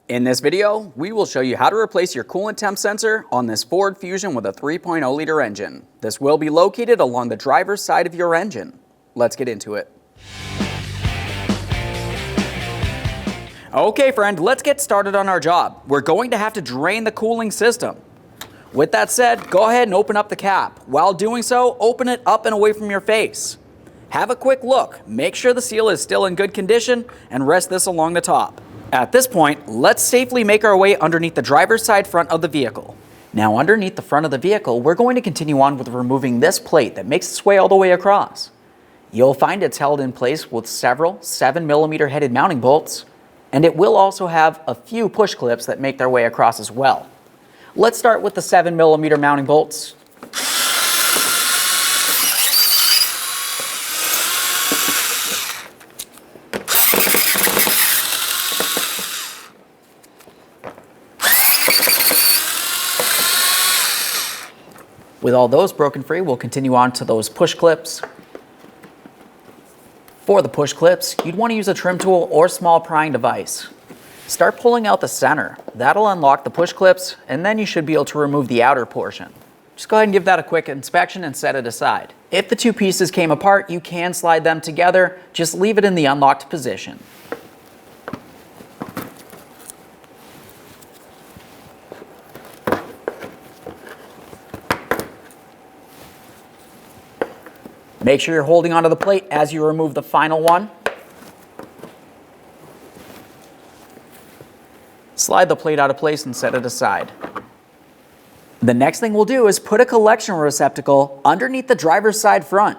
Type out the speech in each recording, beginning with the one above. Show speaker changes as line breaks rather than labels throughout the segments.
In this video, we will show you how to replace your coolant temp sensor on this Ford Fusion with a 3.0 liter engine. This will be located along the driver's side of your engine. Let's get into it. Okay friend, let's get started on our job. We're going to have to drain the cooling system. With that said, go ahead and open up the cap. While doing so, open it up and away from your face. Have a quick look, make sure the seal is still in good condition, and rest this along the top. At this point, let's safely make our way underneath the driver's side front of the vehicle. Now underneath the front of the vehicle, we're going to continue on with removing this plate that makes its way all the way across. You'll find it's held in place with several 7mm headed mounting bolts, and it will also have a few push clips that make their way across as well. Let's start with the 7mm mounting bolts. With all those broken free, we'll continue on to those push clips. For the push clips, you'd want to use a trim tool or small prying device. Start pulling out the center. That'll unlock the push clips, and then you should be able to remove the outer portion. Just go ahead and give that a quick inspection and set it aside. If the two pieces came apart, you can slide them together. Just leave it in the unlocked position. Make sure you're holding onto the plate as you remove the final one. Slide the plate out of place and set it aside. The next thing we'll do is put a collection receptacle underneath the driver's side front.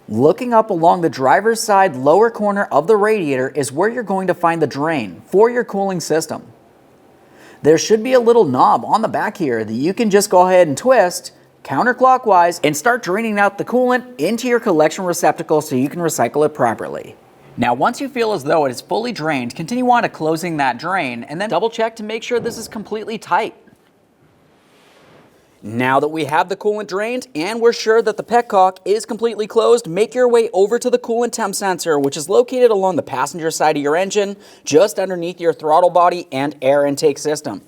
Looking up along the driver's side lower corner of the radiator is where you're going to find the drain for your cooling system. There should be a little knob on the back here that you can just go ahead and twist counterclockwise and start draining out the coolant into your collection receptacle so you can recycle it properly. Now once you feel as though it is fully drained, continue on to closing that drain and then double check to make sure this is completely tight. Now that we have the coolant drained and we're sure that the petcock is completely closed, make your way over to the coolant temp sensor, which is located along the passenger side of your engine, just underneath your throttle body and air intake system.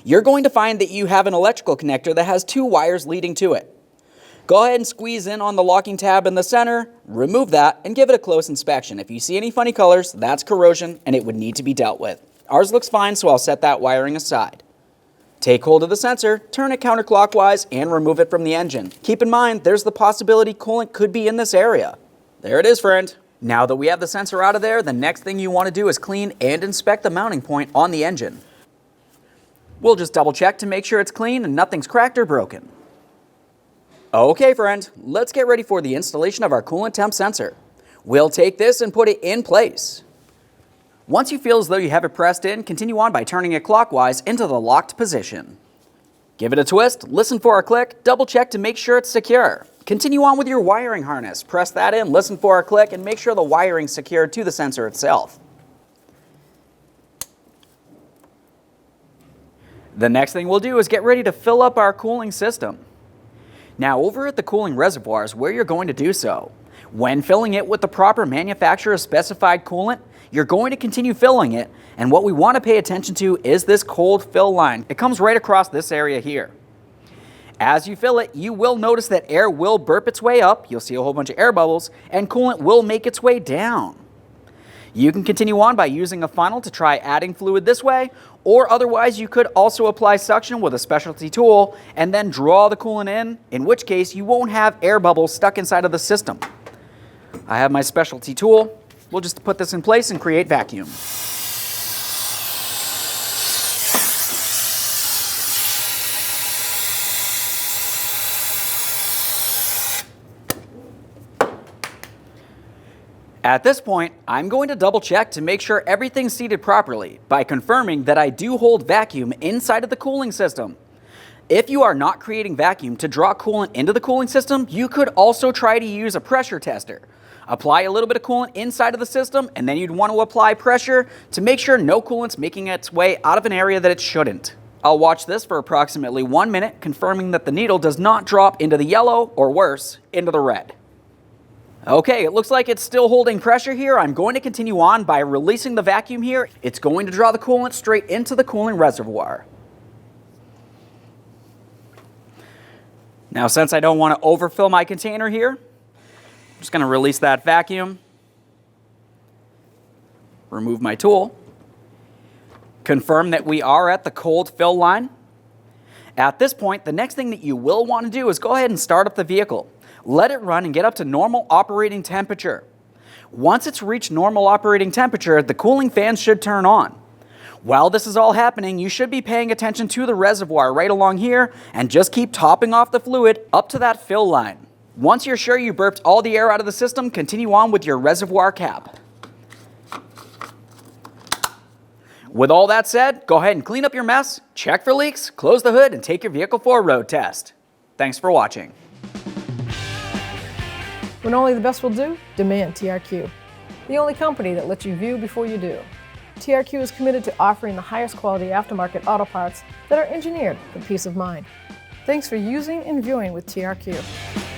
You're going to find that you have an electrical connector that has two wires leading to it. Go ahead and squeeze in on the locking tab in the center, remove that, and give it a close inspection. If you see any funny colors, that's corrosion and it would need to be dealt with. Ours looks fine, so I'll set that wiring aside. Take hold of the sensor, turn it counterclockwise, and remove it from the engine. Keep in mind, there's the possibility coolant could be in this area. There it is, friend. Now that we have the sensor out of there, the next thing you want to do is clean and inspect the mounting point on the engine. We'll just double check to make sure it's clean and nothing's cracked or broken. Okay friend, let's get ready for the installation of our coolant temp sensor. We'll take this and put it in place. Once you feel as though you have it pressed in, continue on by turning it clockwise into the locked position. Give it a twist, listen for a click, double check to make sure it's secure. Continue on with your wiring harness. Press that in, listen for a click, and make sure the wiring's secured to the sensor itself. The next thing we'll do is get ready to fill up our cooling system. Now over at the cooling reservoir is where you're going to do so. When filling it with the proper manufacturer specified coolant, you're going to continue filling it, and what we want to pay attention to is this cold fill line. It comes right across this area here. As you fill it, you will notice that air will burp its way up, you'll see a whole bunch of air bubbles, and coolant will make its way down. You can continue on by using a funnel to try adding fluid this way, or otherwise you could also apply suction with a specialty tool and then draw the coolant in which case you won't have air bubbles stuck inside of the system. I have my specialty tool. We'll just put this in place and create vacuum. At this point, I'm going to double check to make sure everything's seated properly by confirming that I do hold vacuum inside of the cooling system. If you are not creating vacuum to draw coolant into the cooling system, you could also try to use a pressure tester. Apply a little bit of coolant inside of the system, and then you'd want to apply pressure to make sure no coolant's making its way out of an area that it shouldn't. I'll watch this for approximately 1 minute, confirming that the needle does not drop into the yellow, or worse, into the red. Okay, it looks like it's still holding pressure here. I'm going to continue on by releasing the vacuum here. It's going to draw the coolant straight into the cooling reservoir. Now, since I don't want to overfill my container here, I'm just going to release that vacuum, remove my tool, confirm that we are at the cold fill line. At this point, the next thing that you will want to do is go ahead and start up the vehicle. Let it run and get up to normal operating temperature. Once it's reached normal operating temperature, the cooling fans should turn on. While this is all happening, you should be paying attention to the reservoir right along here and just keep topping off the fluid up to that fill line. Once you're sure you burped all the air out of the system, continue on with your reservoir cap. With all that said, go ahead and clean up your mess, check for leaks, close the hood, and take your vehicle for a road test. Thanks for watching.
When only the best will do, demand TRQ. The only company that lets you view before you do. TRQ is committed to offering the highest quality aftermarket auto parts that are engineered for peace of mind. Thanks for using and viewing with TRQ.